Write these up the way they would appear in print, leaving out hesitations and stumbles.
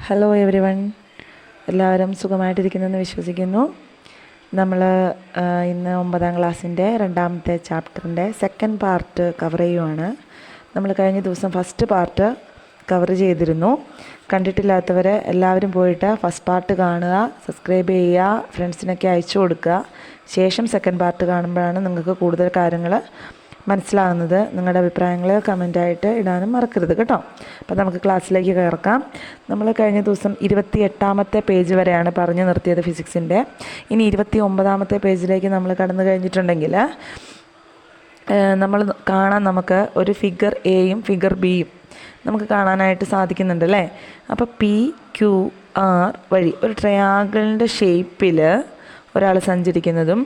Hello every one, എല്ലാവരും സുഖമായിട്ടിരിക്കുന്നെന്ന് വിശ്വസിക്കുന്നു. നമ്മൾ ഇന്ന് 9ാം ക്ലാസ്സിൻ്റെ 2ാമത്തെ ചാപ്റ്ററിൻ്റെ സെക്കൻഡ് പാർട്ട് കവർ ചെയ്യുവാണ്. നമ്മൾ കഴിഞ്ഞ ദിവസം ഫസ്റ്റ് പാർട്ട് കവർ ചെയ്തിരുന്നു. കണ്ടിട്ടില്ലാത്തവർ എല്ലാവരും പോയിട്ട് ഫസ്റ്റ് പാർട്ട് കാണുക, സബ്സ്ക്രൈബ് ചെയ്യുക, ഫ്രണ്ട്സിനൊക്കെ അയച്ചു കൊടുക്കുക. ശേഷം സെക്കൻഡ് പാർട്ട് കാണുമ്പോഴാണ് നിങ്ങൾക്ക് കൂടുതൽ കാര്യങ്ങൾ മനസ്സിലാകുന്നത്. നിങ്ങളുടെ അഭിപ്രായങ്ങൾ കമൻറ്റായിട്ട് ഇടാനും മറക്കരുത് കേട്ടോ. അപ്പോൾ നമുക്ക് ക്ലാസ്സിലേക്ക് കയറാം. നമ്മൾ കഴിഞ്ഞ ദിവസം 28ാമത്തെ പേജ് വരെയാണ് പറഞ്ഞു നിർത്തിയത് ഫിസിക്സിൻ്റെ. ഇനി 29ാമത്തെ പേജിലേക്ക് നമ്മൾ കടന്നു കഴിഞ്ഞിട്ടുണ്ടെങ്കിൽ നമുക്ക് ഒരു ഫിഗർ എയും ഫിഗർ ബിയും നമുക്ക് കാണാനായിട്ട് സാധിക്കുന്നുണ്ടല്ലേ. അപ്പോൾ പി ക്യു ആർ വഴി ഒരു ട്രയാങ്കിളിൻ്റെ ഷേപ്പിൽ ഒരാൾ സഞ്ചരിക്കുന്നതും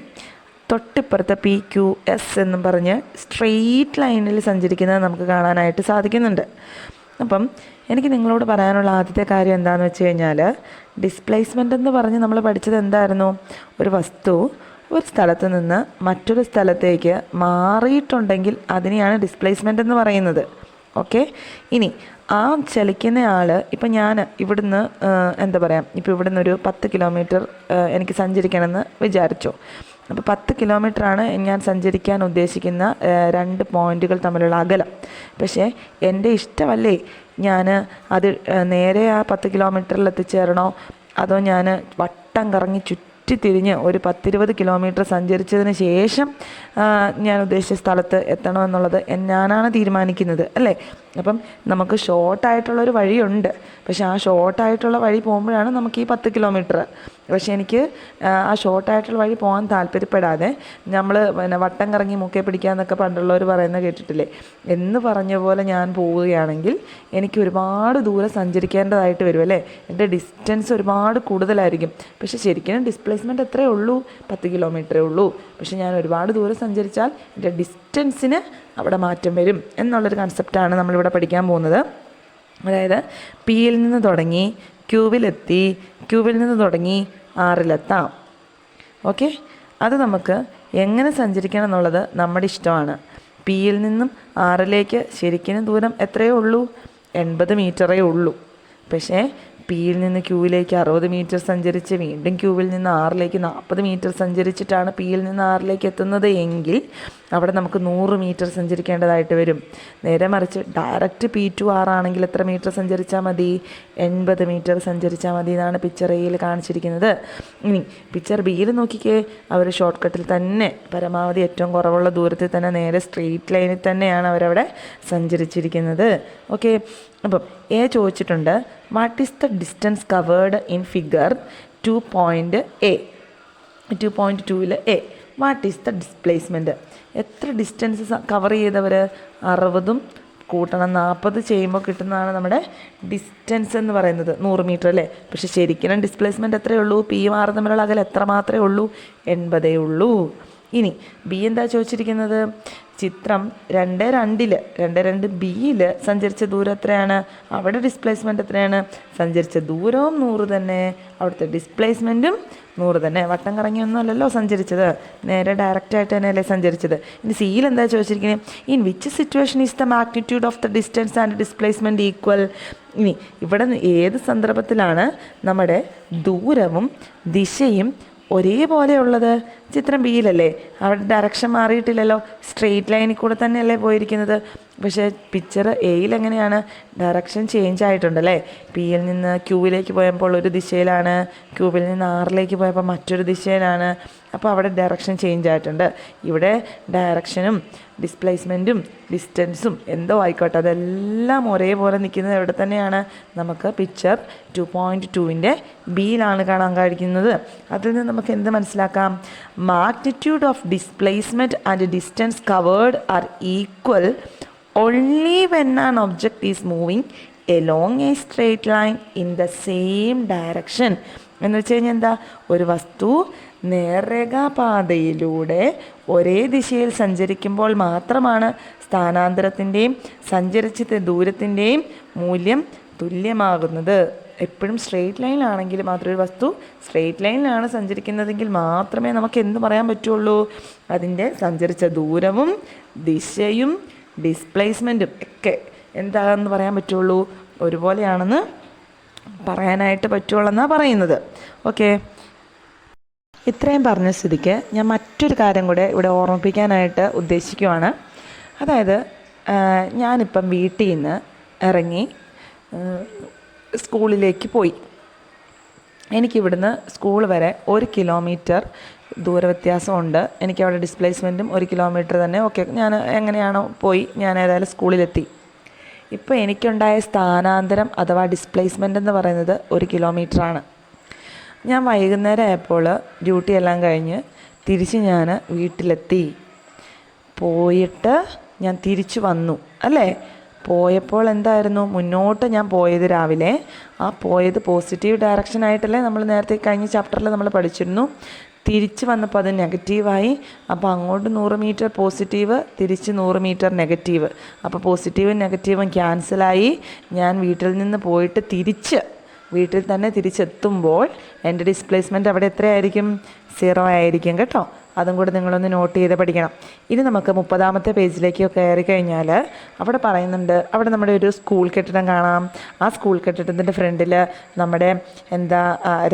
തൊട്ടിപ്പുറത്ത് പി ക്യു എസ് എന്നും പറഞ്ഞ് സ്ട്രെയിറ്റ് ലൈനിൽ സഞ്ചരിക്കുന്നത് നമുക്ക് കാണാനായിട്ട് സാധിക്കുന്നുണ്ട്. അപ്പം എനിക്ക് നിങ്ങളോട് പറയാനുള്ള ആദ്യത്തെ കാര്യം എന്താണെന്ന് വെച്ച് കഴിഞ്ഞാൽ, ഡിസ്പ്ലേസ്മെൻ്റ് എന്ന് പറഞ്ഞ് നമ്മൾ പഠിച്ചത് എന്തായിരുന്നു? ഒരു വസ്തു ഒരു സ്ഥലത്ത് നിന്ന് മറ്റൊരു സ്ഥലത്തേക്ക് മാറിയിട്ടുണ്ടെങ്കിൽ അതിനെയാണ് ഡിസ്പ്ലേസ്മെൻ്റ് എന്ന് പറയുന്നത്. ഓക്കെ, ഇനി ആ ചലിക്കുന്ന ആൾ, ഇപ്പം ഞാൻ ഇവിടുന്ന് ഇപ്പോൾ ഇവിടുന്ന് ഒരു 10 കിലോമീറ്റർ എനിക്ക് സഞ്ചരിക്കണമെന്ന് വിചാരിച്ചു. അപ്പോൾ 10 കിലോമീറ്ററാണ് ഞാൻ സഞ്ചരിക്കാൻ ഉദ്ദേശിക്കുന്ന 2 പോയിൻറ്റുകൾ തമ്മിലുള്ള അകലം. പക്ഷേ എൻ്റെ ഇഷ്ടമല്ലേ ഞാൻ അത് നേരെ ആ 10 കിലോമീറ്ററിൽ എത്തിച്ചേരണോ, അതോ ഞാൻ വട്ടം കറങ്ങി ചുറ്റിത്തിരിഞ്ഞ് ഒരു 10-20 കിലോമീറ്റർ സഞ്ചരിച്ചതിന് ശേഷം ഞാൻ ഉദ്ദേശിച്ച സ്ഥലത്ത് എത്തണമെന്നുള്ളത് ഞാനാണ് തീരുമാനിക്കുന്നത് അല്ലേ. അപ്പം നമുക്ക് ഷോർട്ടായിട്ടുള്ളൊരു വഴിയുണ്ട്, പക്ഷേ ആ ഷോർട്ടായിട്ടുള്ള വഴി പോകുമ്പോഴാണ് നമുക്ക് ഈ 10 കിലോമീറ്റർ. പക്ഷേ എനിക്ക് ആ ഷോർട്ടായിട്ടുള്ള വഴി പോകാൻ താല്പര്യപ്പെടാതെ നമ്മൾ വട്ടം കറങ്ങി മൂക്കെ പിടിക്കാമെന്നൊക്കെ പണ്ടുള്ളവർ പറയുന്നത് കേട്ടിട്ടില്ലേ, എന്ന് പറഞ്ഞ പോലെ ഞാൻ പോവുകയാണെങ്കിൽ എനിക്ക് ഒരുപാട് ദൂരം സഞ്ചരിക്കേണ്ടതായിട്ട് വരും അല്ലേ. എൻ്റെ ഡിസ്റ്റൻസ് ഒരുപാട് കൂടുതലായിരിക്കും. പക്ഷേ ശരിക്കും ഡിസ്പ്ലേസ്മെൻറ്റ് എത്രയേ ഉള്ളൂ? 10 കിലോമീറ്ററേ ഉള്ളൂ. പക്ഷേ ഞാൻ ഒരുപാട് ദൂരം സഞ്ചരിച്ചാൽ എൻ്റെ ഡിസ്റ്റൻസിന് അവിടെ മാറ്റം വരും എന്നുള്ളൊരു കൺസെപ്റ്റാണ് നമ്മളിവിടെ പഠിക്കാൻ പോകുന്നത്. അതായത് പിയിൽ നിന്ന് തുടങ്ങി ക്യൂവിലെത്തി, ക്യൂവിൽ നിന്ന് തുടങ്ങി ആറിലെത്താം. ഓക്കെ, അത് നമുക്ക് എങ്ങനെ സഞ്ചരിക്കണം എന്നുള്ളത് നമ്മുടെ ഇഷ്ടമാണ്. പിയിൽ നിന്നും ആറിലേക്ക് ശരിക്കും ദൂരം എത്രയേ ഉള്ളൂ? 80 മീറ്ററേ ഉള്ളൂ. പക്ഷേ പിയിൽ നിന്ന് ക്യൂവിലേക്ക് 60 മീറ്റർ സഞ്ചരിച്ച് വീണ്ടും ക്യൂവിൽ നിന്ന് ആറിലേക്ക് 40 മീറ്റർ സഞ്ചരിച്ചിട്ടാണ് പിയിൽ നിന്ന് ആറിലേക്ക് എത്തുന്നത് എങ്കിൽ അവിടെ നമുക്ക് 100 മീറ്റർ സഞ്ചരിക്കേണ്ടതായിട്ട് വരും. നേരെ മറിച്ച് ഡയറക്റ്റ് പി ടു ആറാണെങ്കിൽ എത്ര മീറ്റർ സഞ്ചരിച്ചാൽ മതി? 80 മീറ്റർ സഞ്ചരിച്ചാൽ മതി എന്നാണ് പിക്ചർ എയിൽ കാണിച്ചിരിക്കുന്നത്. ഇനി പിക്ചർ ബിയിൽ നോക്കിക്കേ, അവർ ഷോർട്ട് കട്ടിൽ തന്നെ പരമാവധി ഏറ്റവും കുറവുള്ള ദൂരത്തിൽ തന്നെ നേരെ സ്ട്രെയിറ്റ് ലൈനിൽ തന്നെയാണ് അവരവിടെ സഞ്ചരിച്ചിരിക്കുന്നത്. ഓക്കെ, അപ്പം എ ചോദിച്ചിട്ടുണ്ട്, what is the distance covered in figure 2.2ൽ A, what is the displacement? എത്ര ഡിസ്റ്റൻസ് കവർ ചെയ്തവർ? 60 കൂട്ടണം 40 ചെയ്യുമ്പോൾ കിട്ടുന്നതാണ് നമ്മുടെ ഡിസ്റ്റൻസ് എന്ന് പറയുന്നത്, 100 മീറ്റർ അല്ലേ. പക്ഷേ ശരിക്കും ഡിസ്പ്ലേസ്മെൻറ്റ് എത്രയേ ഉള്ളൂ? പിയും ആറും തമ്മിലുള്ള അകലം എത്ര മാത്രമേ ഉള്ളൂ? 80 ഉള്ളൂ. ഇനി ബി എന്താ ചോദിച്ചിരിക്കുന്നത്? ചിത്രം 2.2 ബിയിൽ സഞ്ചരിച്ച ദൂരം എത്രയാണ്? അവിടെ ഡിസ്പ്ലേസ്മെൻറ്റ് എത്രയാണ്? സഞ്ചരിച്ച ദൂരവും 100 തന്നെ, അവിടുത്തെ ഡിസ്പ്ലേസ്മെൻറ്റും 100 തന്നെ. വട്ടം കറങ്ങിയൊന്നും അല്ലല്ലോ സഞ്ചരിച്ചത്, നേരെ ഡയറക്റ്റായിട്ട് തന്നെയല്ലേ സഞ്ചരിച്ചത്. ഇനി സിയിൽ എന്താ ചോദിച്ചിരിക്കുന്നത്? In which situation is the magnitude of the distance and displacement equal? ഇനി ഇവിടെ ഏത് സന്ദർഭത്തിലാണ് നമ്മുടെ ദൂരവും ദിശയും ഒരേപോലെയുള്ളത്? ചിത്രം ബിയിലല്ലേ, അവിടെ ഡയറക്ഷൻ മാറിയിട്ടില്ലല്ലോ, സ്ട്രെയിറ്റ് ലൈനിൽ കൂടെ തന്നെയല്ലേ പോയിരിക്കുന്നത്. പക്ഷേ പിക്ചർ എയിൽ എങ്ങനെയാണ്? ഡയറക്ഷൻ ചേഞ്ച് ആയിട്ടുണ്ടല്ലേ. പിയിൽ നിന്ന് ക്യൂവിലേക്ക് പോയപ്പോൾ ഒരു ദിശയിലാണ്, ക്യൂവിൽ നിന്ന് ആറിലേക്ക് പോയപ്പോൾ മറ്റൊരു ദിശയിലാണ്. അപ്പോൾ അവിടെ ഡയറക്ഷൻ ചേഞ്ച് ആയിട്ടുണ്ട്. ഇവിടെ ഡയറക്ഷനും ഡിസ്പ്ലേസ്മെൻറ്റും ഡിസ്റ്റൻസും എന്തോ ആയിക്കോട്ടെ, അതെല്ലാം ഒരേപോലെ നിൽക്കുന്നത് എവിടെ തന്നെയാണ്? നമുക്ക് പിക്ചർ 2.2ൻ്റെ ബിയിലാണ് കാണാൻ കഴിയുന്നത്. അതിൽ നിന്ന് നമുക്ക് എന്ത് മനസ്സിലാക്കാം? Magnitude of displacement and distance covered are equal only when an object is moving along a straight line in the same direction. എന്ന് വെച്ച് കഴിഞ്ഞാൽ എന്താ? ഒരു വസ്തു നേർരേഖാപാതയിലൂടെ ഒരേ ദിശയിൽ സഞ്ചരിക്കുമ്പോൾ മാത്രമാണ് സ്ഥാനാന്തരത്തിൻ്റെയും സഞ്ചരിച്ച ദൂരത്തിൻ്റെയും മൂല്യം തുല്യമാകുന്നത്. എപ്പോഴും സ്ട്രെയിറ്റ് ലൈനിലാണെങ്കിൽ മാത്രമേ, ഒരു വസ്തു സ്ട്രെയിറ്റ് ലൈനിലാണ് സഞ്ചരിക്കുന്നതെങ്കിൽ മാത്രമേ നമുക്ക് എന്ത് പറയാൻ പറ്റുള്ളൂ? അതിൻ്റെ സഞ്ചരിച്ച ദൂരവും ദിശയും ഡിസ്പ്ലേസ്മെൻറ്റും ഒക്കെ എന്താണെന്ന് പറയാൻ പറ്റുള്ളൂ? ഒരുപോലെയാണെന്ന് പറയാനായിട്ട് പറ്റുള്ളൂ പറയുന്നത്. ഓക്കെ, ഇത്രയും പറഞ്ഞ സ്ഥിതിക്ക് ഞാൻ മറ്റൊരു കാര്യം കൂടെ ഇവിടെ ഓർമ്മിപ്പിക്കാനായിട്ട് ഉദ്ദേശിക്കുവാണ്. അതായത് ഞാനിപ്പം വീട്ടിൽ നിന്ന് ഇറങ്ങി സ്കൂളിലേക്ക് പോയി. എനിക്കിവിടുന്ന് സ്കൂൾ വരെ 1 കിലോമീറ്റർ ദൂരവ്യത്യാസമുണ്ട്. എനിക്കവിടെ ഡിസ്പ്ലേസ്മെൻറ്റും 1 കിലോമീറ്റർ തന്നെ. ഓക്കെ, ഞാൻ എങ്ങനെയാണോ പോയി, ഞാൻ ഏതായാലും സ്കൂളിലെത്തി. ഇപ്പോൾ എനിക്കുണ്ടായ സ്ഥാനാന്തരം അഥവാ ഡിസ്പ്ലേസ്മെൻ്റ് എന്ന് പറയുന്നത് 1 കിലോമീറ്ററാണ്. ഞാൻ വൈകുന്നേരം ആയപ്പോൾ ഡ്യൂട്ടി എല്ലാം കഴിഞ്ഞ് തിരിച്ച് ഞാൻ വീട്ടിലെത്തി. പോയിട്ട് ഞാൻ തിരിച്ചു വന്നു അല്ലേ. പോയപ്പോൾ എന്തായിരുന്നു, മുന്നോട്ട് ഞാൻ പോയത് രാവിലെ, ആ പോയത് പോസിറ്റീവ് ഡയറക്ഷനായിട്ടല്ലേ നമ്മൾ നേരത്തെ കഴിഞ്ഞ ചാപ്റ്ററിൽ നമ്മൾ പഠിച്ചിരുന്നു. തിരിച്ച് വന്നപ്പോൾ അത് നെഗറ്റീവായി. അപ്പോൾ അങ്ങോട്ട് 100 മീറ്റർ പോസിറ്റീവ്, തിരിച്ച് 100 മീറ്റർ നെഗറ്റീവ്. അപ്പോൾ പോസിറ്റീവും നെഗറ്റീവും ക്യാൻസലായി. ഞാൻ വീട്ടിൽ നിന്ന് പോയിട്ട് വീട്ടിൽ തന്നെ തിരിച്ചെത്തുമ്പോൾ എൻ്റെ ഡിസ്പ്ലേസ്മെൻറ്റ് അവിടെ എത്രയായിരിക്കും? 0 ആയിരിക്കും കേട്ടോ. അതും കൂടെ നിങ്ങളൊന്ന് നോട്ട് ചെയ്ത് പഠിക്കണം. ഇനി നമുക്ക് 30-ാമത്തെ പേജിലേക്ക് കയറി കഴിഞ്ഞാൽ അവിടെ പറയുന്നുണ്ട്, അവിടെ നമ്മുടെ ഒരു സ്കൂൾ കെട്ടിടം കാണാം. ആ സ്കൂൾ കെട്ടിടത്തിൻ്റെ ഫ്രണ്ടിൽ നമ്മുടെ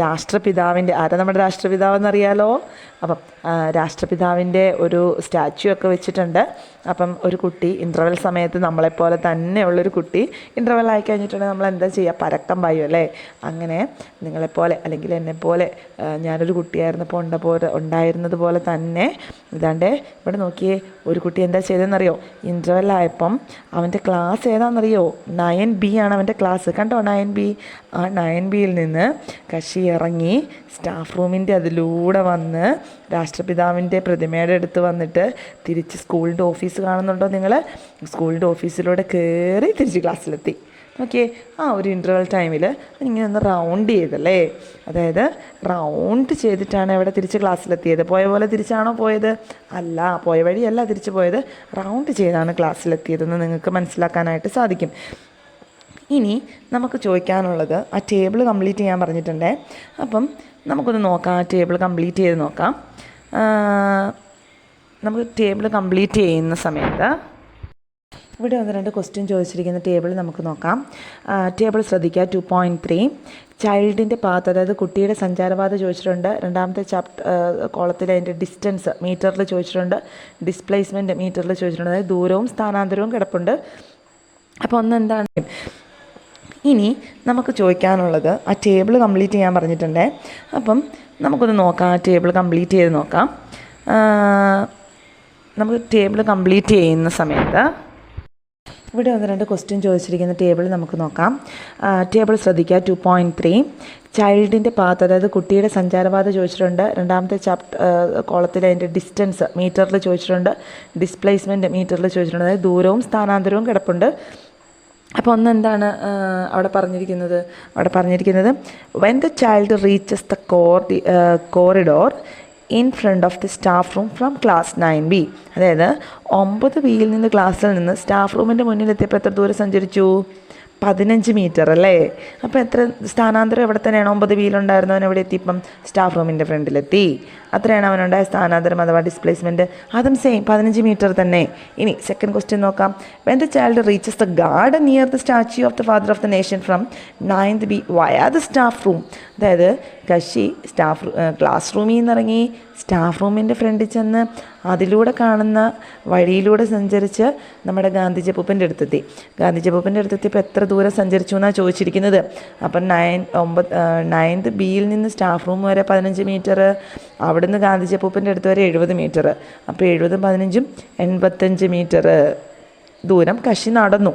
രാഷ്ട്രപിതാവിൻ്റെ, ആരാ നമ്മുടെ രാഷ്ട്രപിതാവെന്നറിയാലോ. അപ്പം രാഷ്ട്രപിതാവിൻ്റെ ഒരു സ്റ്റാച്യു ഒക്കെ വെച്ചിട്ടുണ്ട്. അപ്പം ഒരു കുട്ടി ഇൻ്റർവെൽ സമയത്ത് നമ്മളെപ്പോലെ തന്നെയുള്ളൊരു കുട്ടി ഇൻ്റർവെൽ ആയി കഴിഞ്ഞിട്ടുണ്ടെങ്കിൽ നമ്മൾ എന്താ ചെയ്യുക? പരക്കം പായും അല്ലേ. അങ്ങനെ നിങ്ങളെപ്പോലെ അല്ലെങ്കിൽ എന്നെപ്പോലെ ഞാനൊരു കുട്ടിയായിരുന്നപ്പോൾ ഉണ്ടായിരുന്നത് പോലെ തന്നെ ഇതാണ്ട് ഇവിടെ നോക്കിയേ, ഒരു കുട്ടി എന്താ ചെയ്തതെന്നറിയോ? ഇൻ്റർവെല്ലായപ്പം അവൻ്റെ ക്ലാസ് ഏതാണെന്നറിയോ? 9B ആണ് അവൻ്റെ ക്ലാസ്. കണ്ടോ 9B? ആ 9Bയിൽ നിന്ന് കശി ഇറങ്ങി സ്റ്റാഫ് റൂമിൻ്റെ അതിലൂടെ വന്ന് രാഷ്ട്രപിതാവിൻ്റെ പ്രതിമയുടെ അടുത്ത് വന്നിട്ട് തിരിച്ച് സ്കൂളിൻ്റെ ഓഫീസ് കാണുന്നുണ്ടോ നിങ്ങൾ? സ്കൂളിൻ്റെ ഓഫീസിലൂടെ കയറി തിരിച്ച് ക്ലാസ്സിലെത്തി. ഓക്കെ, ആ ഒരു ഇൻ്റർവെൽ ടൈമിൽ ഇങ്ങനെ ഒന്ന് റൗണ്ട് ചെയ്തല്ലേ. അതായത് റൗണ്ട് ചെയ്തിട്ടാണ് ഇവിടെ തിരിച്ച് ക്ലാസ്സിലെത്തിയത്. പോയ പോലെ തിരിച്ചാണോ പോയത്? അല്ല, പോയ വഴിയല്ല തിരിച്ച് പോയത്, റൗണ്ട് ചെയ്താണ് ക്ലാസ്സിലെത്തിയതെന്ന് നിങ്ങൾക്ക് മനസ്സിലാക്കാനായിട്ട് സാധിക്കും. ഇനി നമുക്ക് ചോദിക്കാനുള്ളത്, ആ ടേബിൾ കംപ്ലീറ്റ് ചെയ്യാൻ പറഞ്ഞിട്ടുണ്ടേ. അപ്പം നമുക്കൊന്ന് നോക്കാം, ആ ടേബിൾ കംപ്ലീറ്റ് ചെയ്ത് നോക്കാം. നമുക്ക് ടേബിൾ കംപ്ലീറ്റ് ചെയ്യുന്ന സമയത്ത് ഇവിടെ 1-2 ക്വസ്റ്റ്യൻ ചോദിച്ചിരിക്കുന്ന ടേബിൾ നമുക്ക് നോക്കാം. ടേബിൾ ശ്രദ്ധിക്കുക. 2.3 ചൈൽഡിൻ്റെ പാത്ത്, അതായത് കുട്ടിയുടെ സഞ്ചാരപാത ചോദിച്ചിട്ടുണ്ട്. 2-ാമത്തെ കോളത്തിൽ അതിൻ്റെ ഡിസ്റ്റൻസ് മീറ്ററിൽ ചോദിച്ചിട്ടുണ്ട്. ഡിസ്പ്ലേസ്മെൻറ്റ് മീറ്ററിൽ ചോദിച്ചിട്ടുണ്ട്. അതായത് ദൂരവും സ്ഥാനാന്തരവും കിടപ്പുണ്ട്. അപ്പോൾ എന്താണ് ഇനി നമുക്ക് ചോദിക്കാനുള്ളത്, ആ ടേബിൾ കംപ്ലീറ്റ് ചെയ്യാൻ പറഞ്ഞിട്ടുണ്ടേ. അപ്പം നമുക്കൊന്ന് നോക്കാം, ആ ടേബിൾ കംപ്ലീറ്റ് ചെയ്ത് നോക്കാം. നമുക്ക് ടേബിൾ കംപ്ലീറ്റ് ചെയ്യുന്ന സമയത്ത് ഇവിടെ 1-2 ക്വസ്റ്റ്യൻ ചോദിച്ചിരിക്കുന്ന ടേബിൾ നമുക്ക് നോക്കാം. ടേബിൾ ശ്രദ്ധിക്കുക. 2.3 ചൈൽഡിൻ്റെ പാത്ത്, അതായത് കുട്ടിയുടെ സഞ്ചാരപാത ചോദിച്ചിട്ടുണ്ട്. 2-ാമത്തെ കോളത്തിൽ അതിൻ്റെ ഡിസ്റ്റൻസ് മീറ്ററിൽ ചോദിച്ചിട്ടുണ്ട്. ഡിസ്പ്ലേസ്മെൻറ്റ് മീറ്ററിൽ ചോദിച്ചിട്ടുണ്ട്. അതായത് ദൂരവും സ്ഥാനാന്തരവും കിടപ്പുണ്ട്. അപ്പോൾ എന്താണ് അവിടെ പറഞ്ഞിരിക്കുന്നത്? When the child reaches the corridor in front of the staff room from class 9B. അതായത് 9Bയിൽ നിന്ന് ക്ലാസ്സിൽ നിന്ന് സ്റ്റാഫ് റൂമിൻ്റെ മുന്നിലെത്തിയപ്പോൾ എത്ര ദൂരം സഞ്ചരിച്ചു? 15 മീറ്റർ അല്ലേ. അപ്പോൾ എത്ര സ്ഥാനാന്തരം എവിടെ തന്നെയാണ്? 9Bയിൽ ഉണ്ടായിരുന്നവൻ എവിടെ എത്തിയപ്പം? സ്റ്റാഫ് റൂമിൻ്റെ ഫ്രണ്ടിലെത്തി. അത്രയാണ് അവനുണ്ടായ സ്ഥാനാന്തരം അഥവാ ഡിസ്പ്ലേസ്മെൻറ്റ്. അതും സെയിം 15 മീറ്റർ തന്നെ. ഇനി സെക്കൻഡ് ക്വസ്റ്റ്യൻ നോക്കാം. When the child reaches the garden near the statue of the father of the nation from 9B via the staff room. അതായത് കശി ക്ലാസ് റൂമിൽ നിന്ന് ഇറങ്ങി സ്റ്റാഫ് റൂമിൻ്റെ ഫ്രണ്ടിൽ ചെന്ന് അതിലൂടെ കാണുന്ന വഴിയിലൂടെ സഞ്ചരിച്ച് നമ്മുടെ ഗാന്ധിജി അപ്പൂപ്പൻ്റെ അടുത്തെത്തി. ഗാന്ധിജി അപ്പൂപ്പൻ്റെ അടുത്തെത്തിയപ്പോൾ എത്ര ദൂരം സഞ്ചരിച്ചു എന്നാണ് ചോദിച്ചിരിക്കുന്നത്. അപ്പം 9Bയിൽ നിന്ന് സ്റ്റാഫ് റൂം വരെ 15 മീറ്റർ, അവിടുന്ന് ഗാന്ധിജി അപ്പൂപ്പൻ്റെ അടുത്ത് വരെ 70 മീറ്റർ. അപ്പോൾ 70ഉം 15ഉം 85 മീറ്റർ ദൂരം കശി നടന്നു.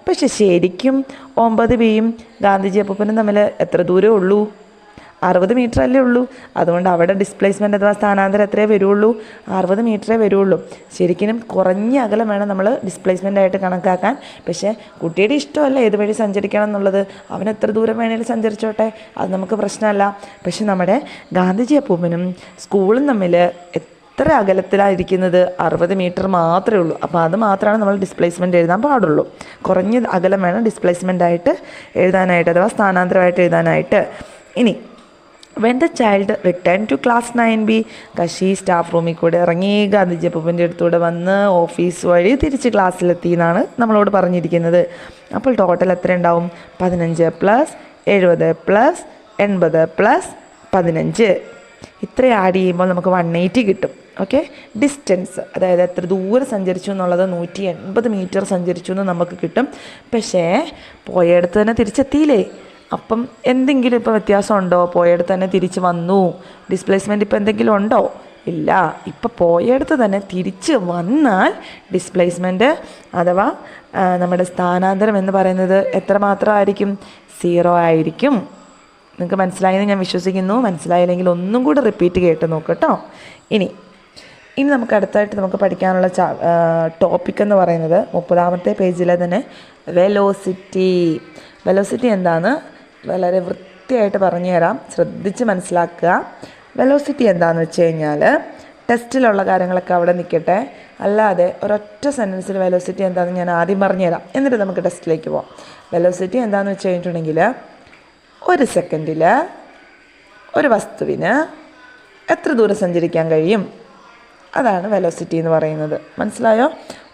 പക്ഷെ ശരിക്കും 9Bയും ഗാന്ധിജി അപ്പൂപ്പനും തമ്മിൽ എത്ര ദൂരമേ ഉള്ളൂ? 60 മീറ്റർ അല്ലേ ഉള്ളൂ. അതുകൊണ്ട് അവിടെ ഡിസ്പ്ലേസ്മെൻറ്റ് അഥവാ സ്ഥാനാന്തരം എത്രയേ വരുള്ളൂ? 60 മീറ്ററേ വരുള്ളൂ. ശരിക്കും കുറഞ്ഞ അകലം വേണം നമ്മൾ ഡിസ്പ്ലേസ്മെൻ്റ് ആയിട്ട് കണക്കാക്കാൻ. പക്ഷേ കുട്ടിയുടെ ഇഷ്ടമല്ല ഏത് വഴി സഞ്ചരിക്കണം എന്നുള്ളത്. അവൻ എത്ര ദൂരം വേണേലും സഞ്ചരിച്ചോട്ടെ, അത് നമുക്ക് പ്രശ്നമല്ല. പക്ഷെ നമ്മുടെ ഗാന്ധിജി അപ്പൂപ്പനും സ്കൂളും തമ്മിൽ എത്ര അകലത്തിലായിരിക്കുന്നത്? 60 മീറ്റർ മാത്രമേ ഉള്ളൂ. അപ്പോൾ അത് മാത്രമാണ് നമ്മൾ ഡിസ്പ്ലേസ്മെൻറ്റ് എഴുതാൻ പാടുള്ളൂ. കുറഞ്ഞ അകലം വേണം ഡിസ്പ്ലേസ്മെൻ്റ് ആയിട്ട് എഴുതാനായിട്ട് അഥവാ സ്ഥാനാന്തരമായിട്ട് എഴുതാനായിട്ട്. ഇനി when the child return to class 9B കശി സ്റ്റാഫ് റൂമിൽ കൂടെ ഇറങ്ങി ഗാന്ധിജി അപ്പൂപ്പൻ്റെ അടുത്തൂടെ വന്ന് ഓഫീസ് വഴി തിരിച്ച് ക്ലാസ്സിലെത്തി എന്നാണ് നമ്മളോട് പറഞ്ഞിരിക്കുന്നത്. അപ്പോൾ ടോട്ടൽ എത്ര ഉണ്ടാവും? 15 + 70 പ്ലസ് 80 പ്ലസ് 15 ഇത്ര ആഡ് ചെയ്യുമ്പോൾ നമുക്ക് 180 കിട്ടും. ഓക്കെ, ഡിസ്റ്റൻസ് അതായത് എത്ര ദൂരം സഞ്ചരിച്ചു എന്നുള്ളത് 180 മീറ്റർ സഞ്ചരിച്ചു എന്ന് നമുക്ക് കിട്ടും. പക്ഷേ പോയടുത്ത് തന്നെ തിരിച്ചെത്തിയില്ലേ? അപ്പം എന്തെങ്കിലും ഇപ്പോൾ വ്യത്യാസം ഉണ്ടോ? പോയടുത്ത് തന്നെ തിരിച്ച് വന്നു, ഡിസ്പ്ലേസ്മെൻറ്റ് ഇപ്പോൾ എന്തെങ്കിലും ഉണ്ടോ? ഇല്ല. ഇപ്പോൾ പോയടുത്ത് തന്നെ തിരിച്ച് വന്നാൽ ഡിസ്പ്ലേസ്മെൻറ്റ് അഥവാ നമ്മുടെ സ്ഥാനാന്തരം എന്ന് പറയുന്നത് എത്രമാത്രമായിരിക്കും? 0 ആയിരിക്കും. നിങ്ങൾക്ക് മനസ്സിലായെന്ന് ഞാൻ വിശ്വസിക്കുന്നു. മനസ്സിലായില്ലെങ്കിൽ ഒന്നും കൂടി റിപ്പീറ്റ് കേട്ട് നോക്കട്ടോ. ഇനി നമുക്ക് അടുത്തായിട്ട് നമുക്ക് പഠിക്കാനുള്ള ടോപ്പിക് എന്ന് പറയുന്നത് 30ാമത്തെ പേജിലെ തന്നെ വെലോസിറ്റി എന്താണെന്ന് വളരെ വൃത്തിയായിട്ട് പറഞ്ഞു തരാം, ശ്രദ്ധിച്ച് മനസ്സിലാക്കുക. വെലോസിറ്റി എന്താണെന്ന് വെച്ച് കഴിഞ്ഞാൽ ടെസ്റ്റിലുള്ള കാര്യങ്ങളൊക്കെ അവിടെ നിൽക്കട്ടെ, അല്ലാതെ ഒരൊറ്റ സെൻറ്റൻസിൽ വെലോസിറ്റി എന്താണെന്ന് ഞാൻ ആദ്യം പറഞ്ഞുതരാം, എന്നിട്ട് നമുക്ക് ടെസ്റ്റിലേക്ക് പോകാം. വെലോസിറ്റി എന്താണെന്ന് വെച്ച് കഴിഞ്ഞിട്ടുണ്ടെങ്കിൽ ഒരു സെക്കൻഡിൽ ഒരു വസ്തുവിന് എത്ര ദൂരം സഞ്ചരിക്കാൻ കഴിയും, അതാണ് വെലോസിറ്റി എന്ന് പറയുന്നത്. മനസ്സിലായോ?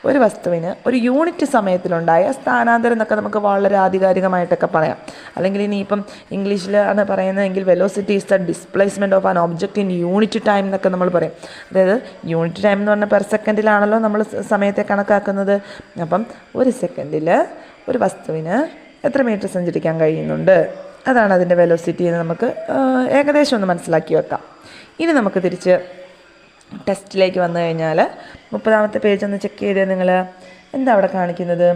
ഒരു വസ്തുവിന് ഒരു യൂണിറ്റ് സമയത്തിലുണ്ടായ സ്ഥാനാന്തരം എന്നൊക്കെ നമുക്ക് വളരെ ആധികാരികമായിട്ടൊക്കെ പറയാം. അല്ലെങ്കിൽ ഇനിയിപ്പം ഇംഗ്ലീഷിലാണ് പറയുന്നതെങ്കിൽ velocity is the displacement of an object in unit time എന്നൊക്കെ നമ്മൾ പറയും. അതായത് യൂണിറ്റ് ടൈം എന്ന് പറഞ്ഞാൽ പെർ സെക്കൻഡിലാണല്ലോ നമ്മൾ സമയത്തെ കണക്കാക്കുന്നത്. അപ്പം ഒരു സെക്കൻഡിൽ ഒരു വസ്തുവിന് എത്ര മീറ്റർ സഞ്ചരിക്കാൻ കഴിയുന്നുണ്ട്, അതാണ് അതിൻ്റെ വെലോസിറ്റി എന്ന് നമുക്ക് ഏകദേശം ഒന്ന് മനസ്സിലാക്കി വെക്കാം. ഇനി നമുക്ക് തിരിച്ച് ടെസ്റ്റിലേക്ക് വന്നു കഴിഞ്ഞാൽ 30ാമത്തെ പേജ് ഒന്ന് ചെക്ക് ചെയ്തേ നിങ്ങൾ. എന്താ അവിടെ കാണിക്കുന്നത്?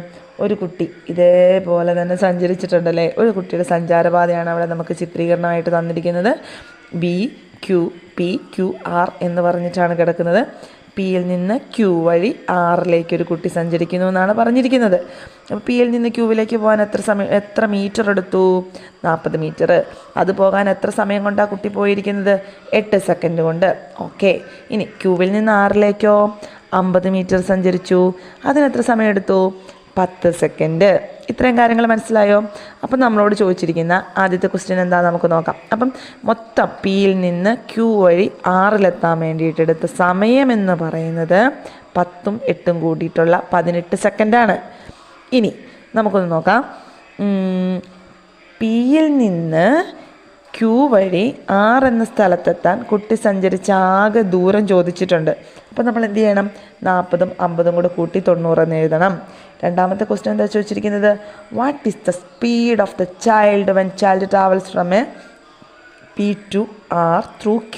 ഒരു കുട്ടി ഇതേപോലെ തന്നെ സഞ്ചരിച്ചിട്ടുണ്ടല്ലേ. ഒരു കുട്ടിയുടെ സഞ്ചാരപാതയാണ് അവിടെ നമുക്ക് ചിത്രീകരണമായിട്ട് തന്നിരിക്കുന്നത്. BQPQR എന്ന് പറഞ്ഞിട്ടാണ് കിടക്കുന്നത്. പിയിൽ നിന്ന് Q വഴി ആറിലേക്ക് ഒരു കുട്ടി സഞ്ചരിക്കുന്നു എന്നാണ് പറഞ്ഞിരിക്കുന്നത്. അപ്പോൾ പിയിൽ നിന്ന് ക്യൂവിലേക്ക് പോകാൻ എത്ര മീറ്റർ എടുത്തു? 40 മീറ്റർ. അത് പോകാൻ എത്ര സമയം കൊണ്ടാണ് കുട്ടി പോയിരിക്കുന്നത്? 8 സെക്കൻഡ് കൊണ്ട്. ഓക്കെ, ഇനി ക്യൂവിൽ നിന്ന് ആറിലേക്കോ 50 മീറ്റർ സഞ്ചരിച്ചു, അതിനെത്ര സമയം എടുത്തു? 10 സെക്കൻഡ്. ഇത്രയും കാര്യങ്ങൾ മനസ്സിലായോ? അപ്പം നമ്മളോട് ചോദിച്ചിരിക്കുന്ന ആദ്യത്തെ ക്വസ്റ്റ്യൻ എന്താണെന്ന് നമുക്ക് നോക്കാം. അപ്പം മൊത്തം പിയിൽ നിന്ന് Q വഴി ആറിലെത്താൻ വേണ്ടിയിട്ട് എടുത്ത സമയമെന്ന് പറയുന്നത് 10ഉം 8ഉം കൂടിയിട്ടുള്ള 18 സെക്കൻഡാണ്. ഇനി നമുക്കൊന്ന് നോക്കാം. പിയിൽ നിന്ന് Q വഴി R എന്ന സ്ഥലത്തെത്താൻ കുട്ടി സഞ്ചരിച്ച ആകെ ദൂരം ചോദിച്ചിട്ടുണ്ട്. അപ്പോൾ നമ്മൾ എന്ത് ചെയ്യണം? 40ഉം 50ഉം കൂടെ കൂട്ടി 90 എന്ന് എഴുതണം. രണ്ടാമത്തെ ക്വസ്റ്റ്യൻ എന്താ ചോദിച്ചിരിക്കുന്നത്? What is the speed of the child when child travels from A P to R through Q.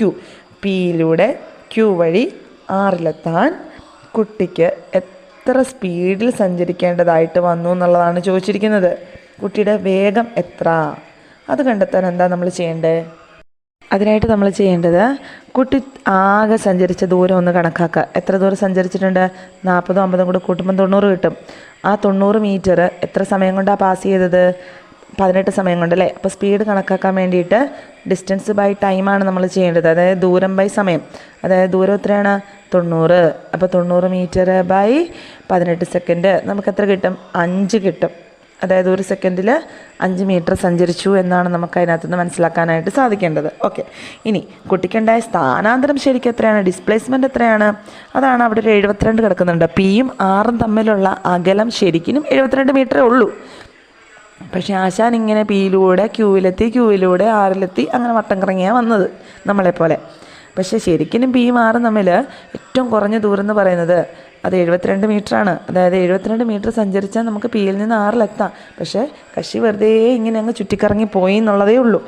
പിയിലൂടെ Q വഴി ആറിലെത്താൻ കുട്ടിക്ക് എത്ര സ്പീഡിൽ സഞ്ചരിക്കേണ്ടതായിട്ട് വന്നു എന്നുള്ളതാണ് ചോദിച്ചിരിക്കുന്നത്. കുട്ടിയുടെ വേഗം എത്ര, അത് കണ്ടെത്താൻ എന്താ നമ്മൾ ചെയ്യേണ്ടത്? അതിനായിട്ട് നമ്മൾ ചെയ്യേണ്ടത് കുട്ടി ആകെ സഞ്ചരിച്ച ദൂരം ഒന്ന് കണക്കാക്കുക. എത്ര ദൂരം സഞ്ചരിച്ചിട്ടുണ്ട്? 40ഉം 50ഉം കൂടെ കൂട്ടുമ്പോൾ 90 കിട്ടും. ആ 90 മീറ്റർ എത്ര സമയം കൊണ്ടാണ് പാസ് ചെയ്തത്? 18 സമയം കൊണ്ടല്ലേ. അപ്പോൾ സ്പീഡ് കണക്കാക്കാൻ വേണ്ടിയിട്ട് ഡിസ്റ്റൻസ് ബൈ ടൈമാണ് നമ്മൾ ചെയ്യേണ്ടത്, അതായത് ദൂരം ബൈ സമയം. അതായത് ദൂരം എത്രയാണ്? 90. അപ്പോൾ 90 മീറ്റർ ബൈ 18 സെക്കൻഡ് നമുക്ക് എത്ര കിട്ടും? 5 കിട്ടും. അതായത് ഒരു സെക്കൻഡിൽ 5 മീറ്റർ സഞ്ചരിച്ചു എന്നാണ് നമുക്ക് അതിനകത്തുനിന്ന് മനസ്സിലാക്കാനായിട്ട് സാധിക്കേണ്ടത്. ഓക്കെ, ഇനി കുട്ടിക്കുണ്ടായ സ്ഥാനാന്തരം ശരിക്കും എത്രയാണ്? ഡിസ്പ്ലേസ്മെൻറ്റ് എത്രയാണ്? അതാണ് അവിടെ ഒരു 72 കിടക്കുന്നുണ്ട്. പിയും ആറും തമ്മിലുള്ള അകലം ശരിക്കും 72 മീറ്ററേ ഉള്ളൂ. പക്ഷേ ആശാൻ ഇങ്ങനെ പിയിലൂടെ ക്യൂവിലൂടെ ആറിലെത്തി അങ്ങനെ വട്ടം കറങ്ങിയാണ് വന്നത് നമ്മളെപ്പോലെ. പക്ഷേ ശരിക്കും പിയും ആറും തമ്മിൽ ഏറ്റവും കുറഞ്ഞ ദൂരം എന്ന് പറയുന്നത് അത് 72 മീറ്ററാണ്. അതായത് 72 മീറ്റർ സഞ്ചരിച്ചാൽ നമുക്ക് പിയിൽ നിന്ന് ആറിലെത്താം. പക്ഷേ കക്ഷി വെറുതെ ഇങ്ങനെ അങ്ങ് ചുറ്റിക്കറങ്ങി പോയി എന്നുള്ളതേ ഉള്ളൂ.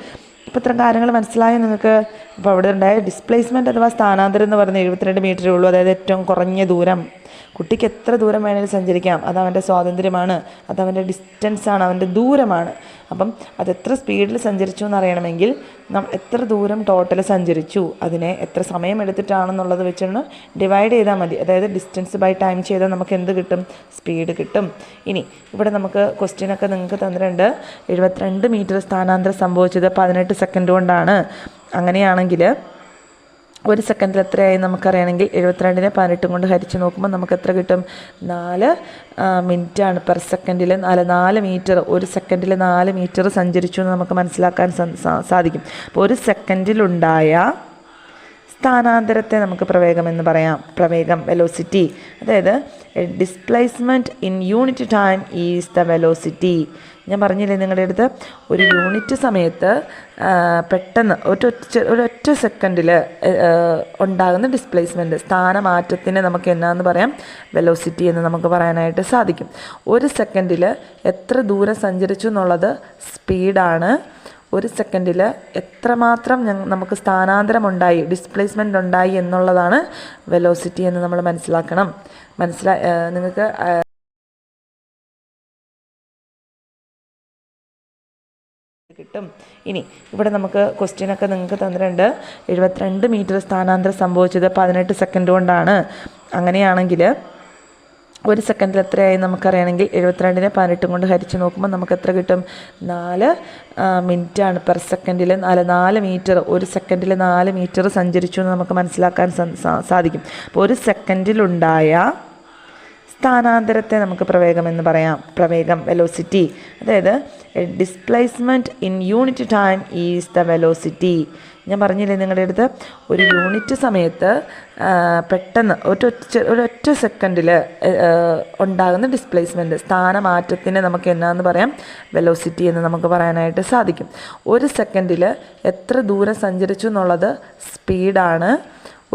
ഇപ്പോൾ ഇത്തരം കാര്യങ്ങൾ മനസ്സിലായോ നിങ്ങൾക്ക്? അപ്പോൾ അവിടെ ഉണ്ടായ ഡിസ്പ്ലേസ്മെൻറ്റ് അഥവാ സ്ഥാനാന്തരം എന്ന് പറയുന്നത് 72 മീറ്ററേ ഉള്ളൂ. അതായത് ഏറ്റവും കുറഞ്ഞ ദൂരം. കുട്ടിക്ക് എത്ര ദൂരം വേണമെങ്കിലും സഞ്ചരിക്കാം, അതവൻ്റെ സ്വാതന്ത്ര്യമാണ്, അതവൻ്റെ ഡിസ്റ്റൻസാണ്, അവൻ്റെ ദൂരമാണ്. അപ്പം അതെത്ര സ്പീഡിൽ സഞ്ചരിച്ചു എന്നറിയണമെങ്കിൽ എത്ര ദൂരം ടോട്ടൽ സഞ്ചരിച്ചു, അതിനെ എത്ര സമയം എടുത്തിട്ടാണെന്നുള്ളത് വെച്ചൊന്ന് ഡിവൈഡ് ചെയ്താൽ മതി. അതായത് ഡിസ്റ്റൻസ് ബൈ ടൈം ചെയ്താൽ നമുക്ക് എന്ത് കിട്ടും? സ്പീഡ് കിട്ടും. ഇനി ഇവിടെ നമുക്ക് ക്വസ്റ്റ്യനൊക്കെ നിങ്ങൾക്ക് തന്നിട്ടുണ്ട്. 72 മീറ്റർ സ്ഥാനാന്തരം സംഭവിച്ചത് 18 സെക്കൻഡ് കൊണ്ടാണ്. അങ്ങനെയാണെങ്കിൽ ഒരു സെക്കൻഡിൽ എത്രയായി നമുക്കറിയണമെങ്കിൽ 72നെ 18 കൊണ്ട് ഹരിച്ച് നോക്കുമ്പോൾ നമുക്ക് എത്ര കിട്ടും? 4 മിനിറ്റാണ് പെർ സെക്കൻഡിൽ. 4 മീറ്റർ, ഒരു സെക്കൻഡിൽ 4 മീറ്റർ സഞ്ചരിച്ചു എന്ന് നമുക്ക് മനസ്സിലാക്കാൻ സാധിക്കും. അപ്പോൾ ഒരു സെക്കൻഡിലുണ്ടായ സ്ഥാനാന്തരത്തെ നമുക്ക് പ്രവേഗം എന്ന് പറയാം. പ്രവേഗം, വെലോസിറ്റി. അതായത് displacement in unit time is the velocity. ഞാൻ പറഞ്ഞില്ലേ നിങ്ങളുടെ അടുത്ത് ഒരു യൂണിറ്റ് സമയത്ത് പെട്ടെന്ന് ഒരൊറ്റ സെക്കൻഡിൽ ഉണ്ടാകുന്ന ഡിസ്പ്ലേസ്മെൻറ്റ്, സ്ഥാനമാറ്റത്തിന് നമുക്ക് എന്നാന്ന് പറയാം, വെലോസിറ്റി എന്ന് നമുക്ക് പറയാനായിട്ട് സാധിക്കും. ഒരു സെക്കൻഡിൽ എത്ര ദൂരം സഞ്ചരിച്ചു എന്നുള്ളത് സ്പീഡാണ്. ഒരു സെക്കൻഡിൽ എത്രമാത്രം നമുക്ക് സ്ഥാനാന്തരം ഉണ്ടായി, ഡിസ്പ്ലേസ്മെൻ്റ് ഉണ്ടായി എന്നുള്ളതാണ് വെലോസിറ്റി എന്ന് നമ്മൾ മനസ്സിലാക്കണം. നിങ്ങൾക്ക് കിട്ടും. ഇനി ഇവിടെ നമുക്ക് ക്വസ്റ്റ്യനൊക്കെ നിങ്ങൾക്ക് തന്നിട്ടുണ്ട്. 72 മീറ്റർ സ്ഥാനാന്തരം സംഭവിച്ചത് 18 സെക്കൻഡ് കൊണ്ടാണ്. അങ്ങനെയാണെങ്കിൽ ഒരു സെക്കൻഡിൽ എത്രയായി നമുക്കറിയണമെങ്കിൽ 72നെ 18 കൊണ്ട് ഹരിച്ച് നോക്കുമ്പോൾ നമുക്ക് എത്ര കിട്ടും? 4 മിനിറ്റാണ് പെർ സെക്കൻഡിൽ. 4 മീറ്റർ, ഒരു സെക്കൻഡിൽ 4 മീറ്റർ സഞ്ചരിച്ചു എന്ന് നമുക്ക് മനസ്സിലാക്കാൻ സാധിക്കും. അപ്പോൾ ഒരു സെക്കൻഡിലുണ്ടായ സ്ഥാനാന്തരത്തെ നമുക്ക് പ്രവേഗം എന്ന് പറയാം. പ്രവേഗം, വെലോസിറ്റി. അതായത് displacement in unit time is the velocity. ഞാൻ പറഞ്ഞില്ലേ നിങ്ങളുടെ അടുത്ത് ഒരു യൂണിറ്റ് സമയത്ത് പെട്ടെന്ന് ഒരൊറ്റ സെക്കൻഡിൽ ഉണ്ടാകുന്ന ഡിസ്പ്ലേസ്മെൻറ്റ്, സ്ഥാനമാറ്റത്തിന് നമുക്ക് എന്നാന്ന് പറയാം, വെലോസിറ്റി എന്ന് നമുക്ക് പറയാനായിട്ട് സാധിക്കും. ഒരു സെക്കൻഡിൽ എത്ര ദൂരം സഞ്ചരിച്ചു എന്നുള്ളത് സ്പീഡാണ്.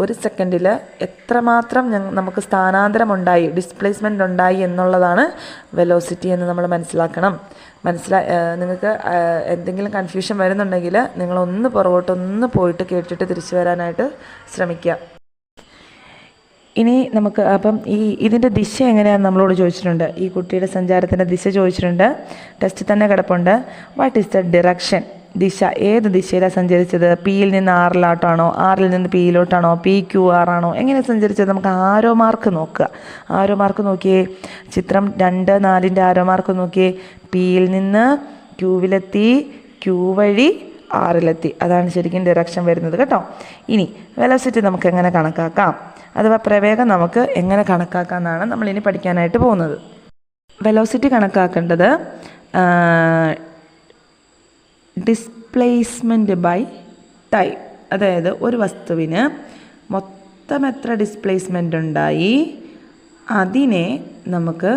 ഒരു സെക്കൻഡിൽ എത്രമാത്രം നമുക്ക് സ്ഥാനാന്തരം ഉണ്ടായി, ഡിസ്പ്ലേസ്മെൻ്റ് ഉണ്ടായി എന്നുള്ളതാണ് വെലോസിറ്റി എന്ന് നമ്മൾ മനസ്സിലാക്കണം. നിങ്ങൾക്ക് എന്തെങ്കിലും കൺഫ്യൂഷൻ വരുന്നുണ്ടെങ്കിൽ നിങ്ങളൊന്ന് പുറകോട്ടൊന്ന് പോയിട്ട് കേട്ടിട്ട് തിരിച്ചു വരാനായിട്ട് ശ്രമിക്കുക. ഇനി നമുക്ക് അപ്പം ഇതിൻ്റെ ദിശ എങ്ങനെയാണെന്ന് നമ്മളോട് ചോദിച്ചിട്ടുണ്ട്. ഈ കുട്ടിയുടെ സഞ്ചാരത്തിൻ്റെ ദിശ ചോദിച്ചിട്ടുണ്ട്. ടെസ്റ്റ് തന്നെ കിടപ്പുണ്ട്. What is the direction? ദിശ ഏത് ദിശയിലാണ് സഞ്ചരിച്ചത്? പിയിൽ നിന്ന് ആറിലോട്ടാണോ, ആറിൽ നിന്ന് പിയിലോട്ടാണോ, PQR ആണോ, എങ്ങനെ സഞ്ചരിച്ചത്? നമുക്ക് ആരോ മാർക്ക് നോക്കുക. ആരോ മാർക്ക് നോക്കിയേ, ചിത്രം 2, 4ൻ്റെ ആരോ മാർക്ക് നോക്കിയേ. പിയിൽ നിന്ന് ക്യൂവിലെത്തി, ക്യൂ വഴി ആറിലെത്തി. അതാണ് ശരിക്കും ഡിറക്ഷൻ വരുന്നത് കേട്ടോ. ഇനി വെലോസിറ്റി നമുക്ക് എങ്ങനെ കണക്കാക്കാം, അഥവാ പ്രവേഗം നമുക്ക് എങ്ങനെ കണക്കാക്കാം എന്നാണ് നമ്മളിനി പഠിക്കാനായിട്ട് പോകുന്നത്. വെലോസിറ്റി കണക്കാക്കേണ്ടത് ഡിസ്പ്ലേസ്മെൻറ്റ് ബൈ ടൈം. അതായത് ഒരു വസ്തുവിന് മൊത്തം എത്ര ഡിസ്പ്ലേസ്മെൻ്റ് ഉണ്ടായി അതിനെ നമുക്ക്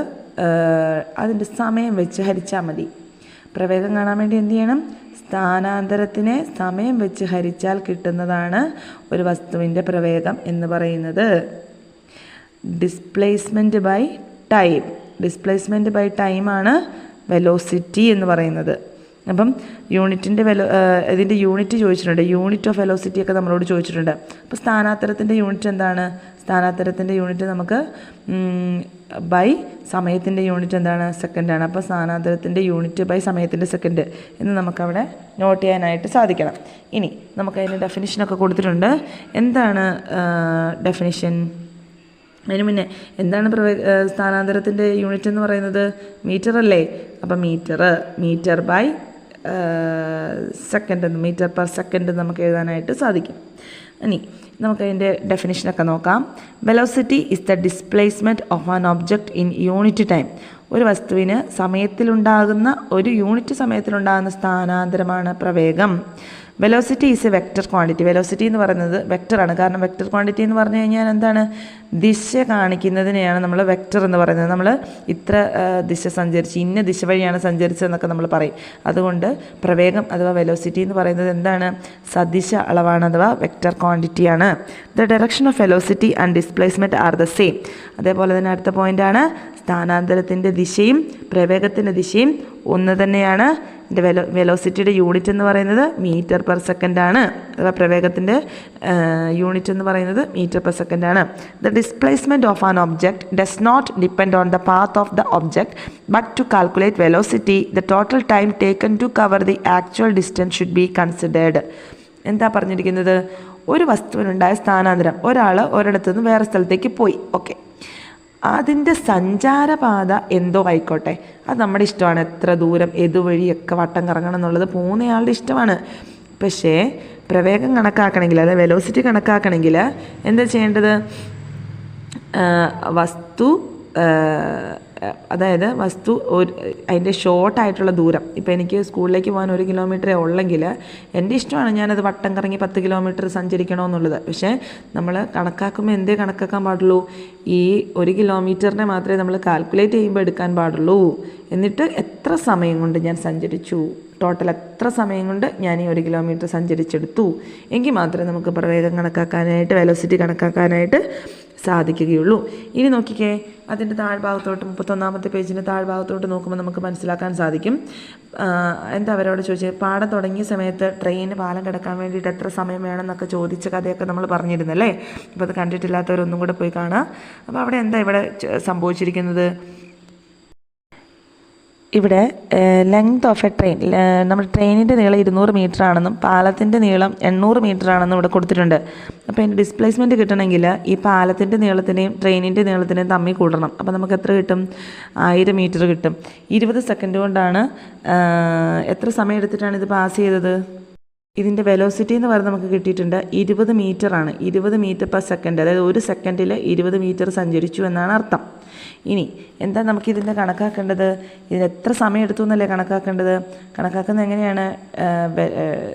അതിൻ്റെ സമയം വെച്ച് ഹരിച്ചാൽ മതി. പ്രവേഗം കാണാൻ വേണ്ടി എന്ത് ചെയ്യണം? സ്ഥാനാന്തരത്തിനെ സമയം വെച്ച് ഹരിച്ചാൽ കിട്ടുന്നതാണ് ഒരു വസ്തുവിൻ്റെ പ്രവേഗം എന്ന് പറയുന്നത്. Displacement by time. Displacement by ടൈമാണ് വെലോസിറ്റി എന്ന് പറയുന്നത്. അപ്പം ഇതിൻ്റെ യൂണിറ്റ് ചോദിച്ചിട്ടുണ്ട്. യൂണിറ്റ് ഓഫ് വെലോസിറ്റി ഒക്കെ നമ്മളോട് ചോദിച്ചിട്ടുണ്ട്. അപ്പോൾ സ്ഥാനാന്തരത്തിൻ്റെ യൂണിറ്റ് എന്താണ്? സ്ഥാനാന്തരത്തിൻ്റെ യൂണിറ്റ് നമുക്ക് ബൈ സമയത്തിൻ്റെ യൂണിറ്റ് എന്താണ്? സെക്കൻഡാണ്. അപ്പോൾ സ്ഥാനാന്തരത്തിൻ്റെ യൂണിറ്റ് ബൈ സമയത്തിൻ്റെ സെക്കൻഡ് എന്ന് നമുക്കവിടെ നോട്ട് ചെയ്യാനായിട്ട് സാധിക്കണം. ഇനി നമുക്കതിന് ഡെഫിനിഷനൊക്കെ കൊടുത്തിട്ടുണ്ട്. എന്താണ് ഡെഫിനിഷൻ? അതിന് മുന്നേ എന്താണ് സ്ഥാനാന്തരത്തിൻ്റെ യൂണിറ്റ് എന്ന് പറയുന്നത്? മീറ്റർ അല്ലേ? അപ്പം metre by second, metre per second നമുക്ക് എഴുതാനായിട്ട് സാധിക്കും. ഇനി നമുക്കതിൻ്റെ ഡെഫിനിഷനൊക്കെ നോക്കാം. Velocity is the displacement of an object in unit time. ഒരു വസ്തുവിന് ഒരു യൂണിറ്റ് സമയത്തിലുണ്ടാകുന്ന സ്ഥാനാന്തരമാണ് പ്രവേഗം. Velocity is a vector quantity. Velocity എന്ന് പറയുന്നത് വെക്റ്ററാണ്. കാരണം വെക്റ്റർ ക്വാണ്ടിറ്റി എന്ന് പറഞ്ഞു കഴിഞ്ഞാൽ എന്താണ്? ദിശ കാണിക്കുന്നതിനെയാണ് നമ്മൾ വെക്റ്റർ എന്ന് പറയുന്നത്. നമ്മൾ ഇത്ര ദിശ സഞ്ചരിച്ച്, ഇന്ന ദിശ വഴിയാണ് സഞ്ചരിച്ചതെന്നൊക്കെ നമ്മൾ പറയും. അതുകൊണ്ട് പ്രവേഗം അഥവാ വെലോസിറ്റി എന്ന് പറയുന്നത് എന്താണ്? സദിശ അളവാണ്, അഥവാ വെക്റ്റർ ക്വാണ്ടിറ്റിയാണ്. The direction of velocity and displacement are the same. അതേപോലെ തന്നെ അടുത്ത പോയിൻ്റാണ്, സ്ഥാനാന്തരത്തിൻ്റെ ദിശയും പ്രവേഗത്തിൻ്റെ ദിശയും ഒന്ന് തന്നെയാണ്. ഇതിൻ്റെ വെലോസിറ്റിയുടെ യൂണിറ്റ് എന്ന് പറയുന്നത് മീറ്റർ പെർ സെക്കൻഡാണ്. അഥവാ പ്രവേഗത്തിൻ്റെ യൂണിറ്റ് എന്ന് പറയുന്നത് മീറ്റർ പെർ സെക്കൻഡാണ്. The displacement of an object does not depend on the path of the object but to calculate velocity the total time taken to cover the actual distance should be considered. എന്താ പറഞ്ഞിരിക്കുന്നത്? ഒരു വസ്തുവിനുണ്ടായ സ്ഥാനാന്തരം, ഒരാൾ ഒരിടത്തു നിന്ന് വേറെ സ്ഥലത്തേക്ക് പോയി, ഓക്കെ, അതിൻ്റെ സഞ്ചാരപാത എന്തോ ആയിക്കോട്ടെ, അത് നമ്മുടെ ഇഷ്ടമാണ്. എത്ര ദൂരം ഏതുവഴിയൊക്കെ വട്ടം കറങ്ങണം എന്നുള്ളത് പോകുന്നയാളുടെ ഇഷ്ടമാണ്. പക്ഷേ പ്രവേഗം കണക്കാക്കണമെങ്കിൽ, അതായത് വെലോസിറ്റി കണക്കാക്കണമെങ്കിൽ എന്താ ചെയ്യേണ്ടത്? വസ്തു അതായത് വസ്തു അതിൻ്റെ ഷോർട്ടായിട്ടുള്ള ദൂരം. ഇപ്പോൾ എനിക്ക് സ്കൂളിലേക്ക് പോകാൻ 1 കിലോമീറ്ററേ ഉള്ളെങ്കിൽ എൻ്റെ ഇഷ്ടമാണ് ഞാനത് വട്ടം കറങ്ങി 10 കിലോമീറ്റർ സഞ്ചരിക്കണമെന്നുള്ളത്. പക്ഷേ നമ്മൾ കണക്കാക്കുമ്പോൾ എന്തേ കണക്കാക്കാൻ പാടുള്ളൂ, ഈ 1 കിലോമീറ്ററിനെ മാത്രമേ നമ്മൾ കാൽക്കുലേറ്റ് ചെയ്യുമ്പോൾ എടുക്കാൻ പാടുള്ളൂ. എന്നിട്ട് എത്ര സമയം കൊണ്ട് ഞാൻ സഞ്ചരിച്ചു, ടോട്ടൽ എത്ര സമയം കൊണ്ട് ഞാൻ ഈ 1 കിലോമീറ്റർ സഞ്ചരിച്ചെടുത്തു എങ്കിൽ മാത്രമേ നമുക്ക് പ്രവേഗം കണക്കാക്കാനായിട്ട്, വെലോസിറ്റി കണക്കാക്കാനായിട്ട് സാധിക്കുകയുള്ളൂ. ഇനി നോക്കിക്കേ, അതിൻ്റെ താഴ്ഭാഗത്തോട്ട് 31-ാമത്തെ പേജിൻ്റെ താഴ്ഭാഗത്തോട്ട് നോക്കുമ്പോൾ നമുക്ക് മനസ്സിലാക്കാൻ സാധിക്കും. എന്താ അവരോട് ചോദിച്ചത്, പാഠം തുടങ്ങിയ സമയത്ത് ട്രെയിന് പാലം കിടക്കാൻ വേണ്ടിയിട്ട് എത്ര സമയം വേണമെന്നൊക്കെ ചോദിച്ച കഥയൊക്കെ നമ്മൾ പറഞ്ഞിരുന്നല്ലേ. അപ്പോൾ അത് കണ്ടിട്ടില്ലാത്തവരൊന്നും കൂടെ പോയി കാണാം. അപ്പോൾ അവിടെ എന്താ ഇവിടെ സംഭവിച്ചിരിക്കുന്നത്, ഇവിടെ ലെങ്ത് ഓഫ് എ ട്രെയിൻ, നമ്മുടെ ട്രെയിനിൻ്റെ നീളം 200 മീറ്റർ ആണെന്നും പാലത്തിൻ്റെ നീളം 800 മീറ്റർ ആണെന്നും ഇവിടെ കൊടുത്തിട്ടുണ്ട്. അപ്പോൾ അതിൻ്റെ ഡിസ്പ്ലേസ്മെൻറ്റ് കിട്ടണമെങ്കിൽ ഈ പാലത്തിൻ്റെ നീളത്തിനെയും ട്രെയിനിൻ്റെ നീളത്തിനെയും തമ്മിൽ കൂടണം. അപ്പോൾ നമുക്ക് എത്ര കിട്ടും, 1000 മീറ്റർ കിട്ടും. 20 സെക്കൻഡ് കൊണ്ടാണ്, എത്ര സമയം എടുത്തിട്ടാണ് ഇത് പാസ് ചെയ്തത്. ഇതിൻ്റെ വെലോസിറ്റി എന്ന് പറയുന്നത് നമുക്ക് കിട്ടിയിട്ടുണ്ട് 20 മീറ്ററാണ്. 20 മീറ്റർ പെർ സെക്കൻഡ്, അതായത് 1 സെക്കൻഡിൽ 20 മീറ്റർ സഞ്ചരിച്ചു എന്നാണ് അർത്ഥം. ഇനി എന്താ നമുക്കിതിൻ്റെ കണക്കാക്കേണ്ടത്, ഇതിന് എത്ര സമയം എടുത്തു എന്നല്ലേ കണക്കാക്കേണ്ടത്. കണക്കാക്കുന്നത് എങ്ങനെയാണ്,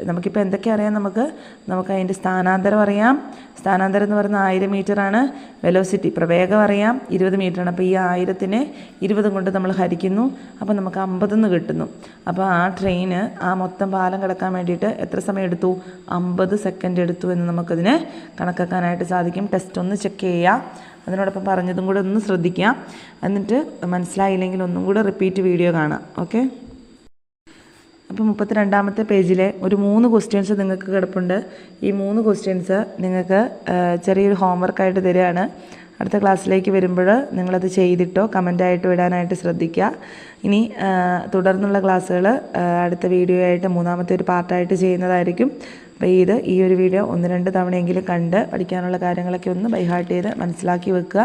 നമുക്കിപ്പോൾ എന്തൊക്കെ അറിയാം, നമുക്ക് അതിൻ്റെ സ്ഥാനാന്തരം അറിയാം. സ്ഥാനാന്തരം എന്ന് പറയുന്നത് 1000 മീറ്ററാണ്. വെലോസിറ്റി പ്രവേഗം അറിയാം 20 മീറ്ററാണ്. അപ്പോൾ ഈ 1000നെ 20 കൊണ്ട് നമ്മൾ ഹരിക്കുന്നു. അപ്പോൾ നമുക്ക് 50 കിട്ടുന്നു. അപ്പോൾ ആ ട്രെയിന് ആ മൊത്തം പാലം കിടക്കാൻ വേണ്ടിയിട്ട് എത്ര സമയം എടുത്തു, 50 സെക്കൻഡ് എടുത്തു എന്ന് നമുക്കതിന് കണക്കാക്കാനായിട്ട് സാധിക്കും. ടെസ്റ്റ് ഒന്ന് ചെക്ക് ചെയ്യാം, അതിനോടൊപ്പം പറഞ്ഞതും കൂടെ ഒന്ന് ശ്രദ്ധിക്കാം. എന്നിട്ട് മനസ്സിലായില്ലെങ്കിൽ ഒന്നും കൂടെ റിപ്പീറ്റ് വീഡിയോ കാണാം. ഓക്കെ, അപ്പോൾ 32-ാമത്തെ പേജിലെ ഒരു 3 ക്വസ്റ്റ്യൻസ് നിങ്ങൾക്ക് കിടപ്പുണ്ട്. ഈ 3 ക്വസ്റ്റ്യൻസ് നിങ്ങൾക്ക് ചെറിയൊരു ഹോംവർക്കായിട്ട് തരികയാണ്. അടുത്ത ക്ലാസ്സിലേക്ക് വരുമ്പോൾ നിങ്ങളത് ചെയ്തിട്ടോ കമൻ്റായിട്ട് ഇടാനായിട്ട് ശ്രദ്ധിക്കുക. ഇനി തുടർന്നുള്ള ക്ലാസ്സുകൾ അടുത്ത വീഡിയോ ആയിട്ട് 3-ാമത്തെ ഒരു പാർട്ടായിട്ട് ചെയ്യുന്നതായിരിക്കും. അപ്പോൾ ഈ ഒരു വീഡിയോ 1-2 തവണയെങ്കിലും കണ്ട് പഠിക്കാനുള്ള കാര്യങ്ങളൊക്കെ ഒന്ന് ബൈഹാർട്ട് ചെയ്ത് മനസ്സിലാക്കി വെക്കുക.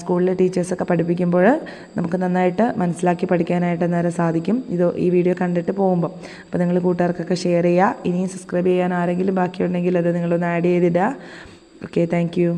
സ്കൂളിലെ ടീച്ചേഴ്സൊക്കെ പഠിപ്പിക്കുമ്പോൾ നമുക്ക് നന്നായിട്ട് മനസ്സിലാക്കി പഠിക്കാനായിട്ട് നേരെ സാധിക്കും. ഈ വീഡിയോ കണ്ടിട്ട് പോകുമ്പോൾ. അപ്പോൾ നിങ്ങൾ കൂട്ടുകാർക്കൊക്കെ ഷെയർ ചെയ്യുക. ഇനിയും സബ്സ്ക്രൈബ് ചെയ്യാൻ ആരെങ്കിലും ബാക്കിയുണ്ടെങ്കിൽ അത് നിങ്ങളൊന്ന് ആഡ് ചെയ്തിടുക. Okay, thank U.